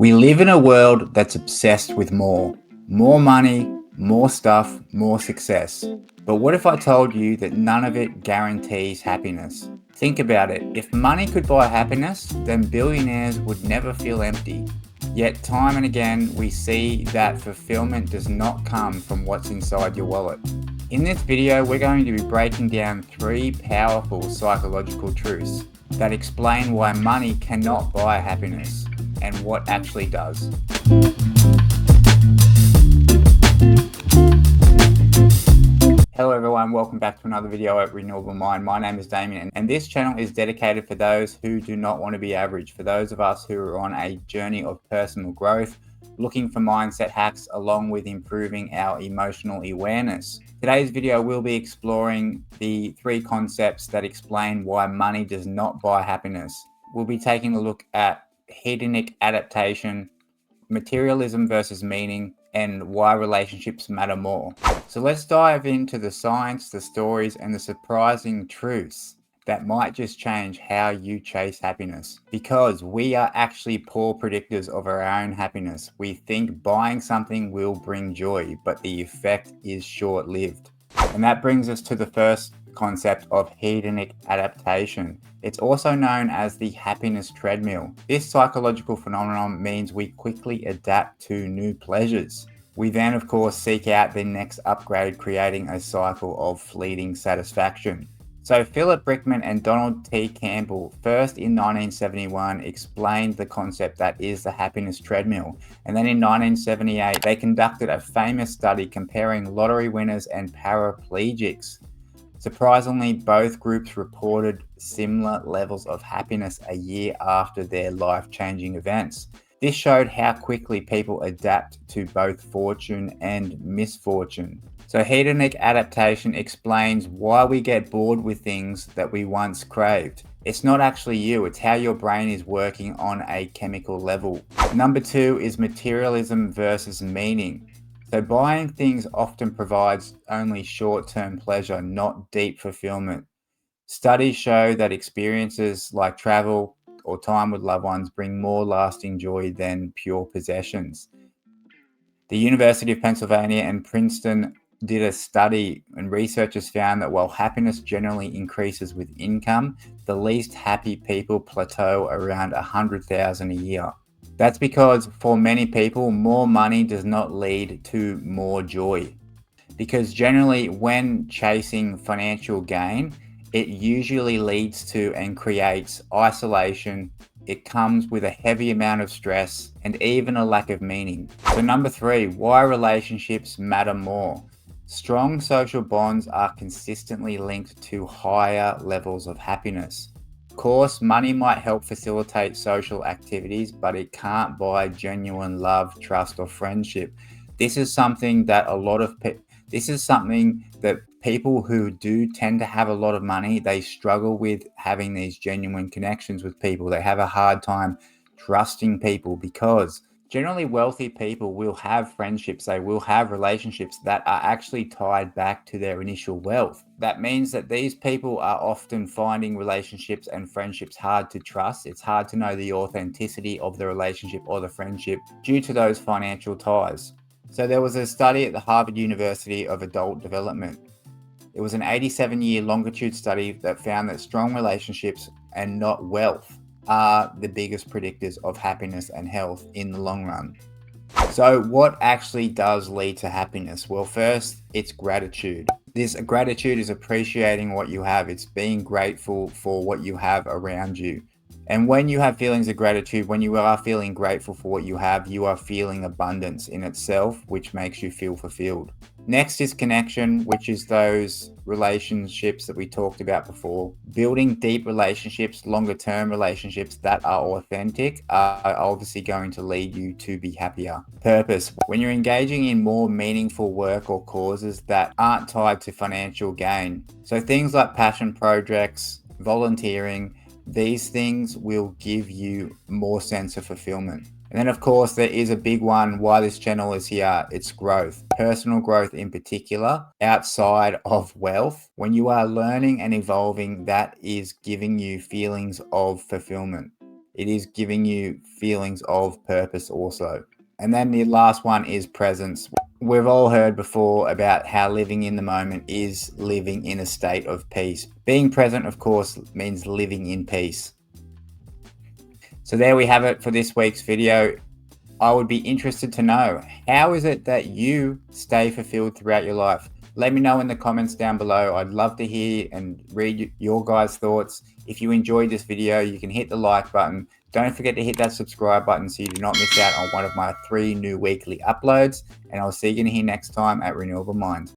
We live in a world that's obsessed with more. More money, more stuff, more success. But what if I told you that none of it guarantees happiness? Think about it. If money could buy happiness, then billionaires would never feel empty. Yet time and again, we see that fulfillment does not come from what's inside your wallet. In this video, we're going to be breaking down 3 powerful psychological truths that explain why money cannot buy happiness and what actually does. Hello everyone, welcome back to another video at Renewable Mind. My name is Damien and this channel is dedicated for those who do not want to be average, for those of us who are on a journey of personal growth, looking for mindset hacks along with improving our emotional awareness. Today's video will be exploring the 3 concepts that explain why money does not buy happiness. We'll be taking a look at hedonic adaptation, materialism versus meaning, and why relationships matter more. So let's dive into the science, the stories, and the surprising truths that might just change how you chase happiness. Because we are actually poor predictors of our own happiness. We think buying something will bring joy, but the effect is short-lived. And that brings us to the first concept of hedonic adaptation. It's also known as the happiness treadmill. This psychological phenomenon means we quickly adapt to new pleasures. We then, of course, seek out the next upgrade, creating a cycle of fleeting satisfaction. So Philip Brickman and Donald T. Campbell, first in 1971, explained the concept that is the happiness treadmill. And then in 1978, they conducted a famous study comparing lottery winners and paraplegics. Surprisingly, both groups reported similar levels of happiness a year after their life-changing events. This showed how quickly people adapt to both fortune and misfortune. So hedonic adaptation explains why we get bored with things that we once craved. It's not actually you, it's how your brain is working on a chemical level. Number 2 is materialism versus meaning. So buying things often provides only short-term pleasure, not deep fulfillment. Studies show that experiences like travel or time with loved ones bring more lasting joy than pure possessions. The University of Pennsylvania and Princeton did a study, and researchers found that while happiness generally increases with income, the least happy people plateau around $100,000 a year. That's because for many people, more money does not lead to more joy. Because generally, when chasing financial gain, it usually leads to and creates isolation. It comes with a heavy amount of stress and even a lack of meaning. So number 3, why relationships matter more. Strong social bonds are consistently linked to higher levels of happiness. Of course, money might help facilitate social activities, but it can't buy genuine love, trust, or friendship. This is something that people who do tend to have a lot of money, they struggle with having these genuine connections with people. They have a hard time trusting people because generally wealthy people will have friendships, they will have relationships that are actually tied back to their initial wealth. That means that these people are often finding relationships and friendships hard to trust. It's hard to know the authenticity of the relationship or the friendship due to those financial ties. So there was a study at the Harvard University of Adult Development. It was an 87-year longitude study that found that strong relationships and not wealth are the biggest predictors of happiness and health in the long run. So what actually does lead to happiness? Well, first, it's gratitude. This gratitude is appreciating what you have. It's being grateful for what you have around you. And when you have feelings of gratitude, when you are feeling grateful for what you have, you are feeling abundance in itself, which makes you feel fulfilled. Next is connection, which is those relationships that we talked about before. Building deep relationships, longer term relationships that are authentic are obviously going to lead you to be happier. Purpose. When you're engaging in more meaningful work or causes that aren't tied to financial gain. So things like passion projects, volunteering, these things will give you more sense of fulfillment. And then of course there is a big one why this channel is here. It's growth, personal growth in particular, outside of wealth. When you are learning and evolving, that is giving you feelings of fulfillment. it is giving you feelings of purpose also. And then the last one is presence. We've all heard before about how living in the moment is living in a state of peace. Being present, of course, means living in peace. So there we have it for this week's video. I would be interested to know, how is it that you stay fulfilled throughout your life? Let me know in the comments down below. I'd love to hear and read your guys' thoughts. If you enjoyed this video, you can hit the like button. Don't forget to hit that subscribe button so you do not miss out on one of my 3 new weekly uploads. And I'll see you in here next time at Renewable Mind.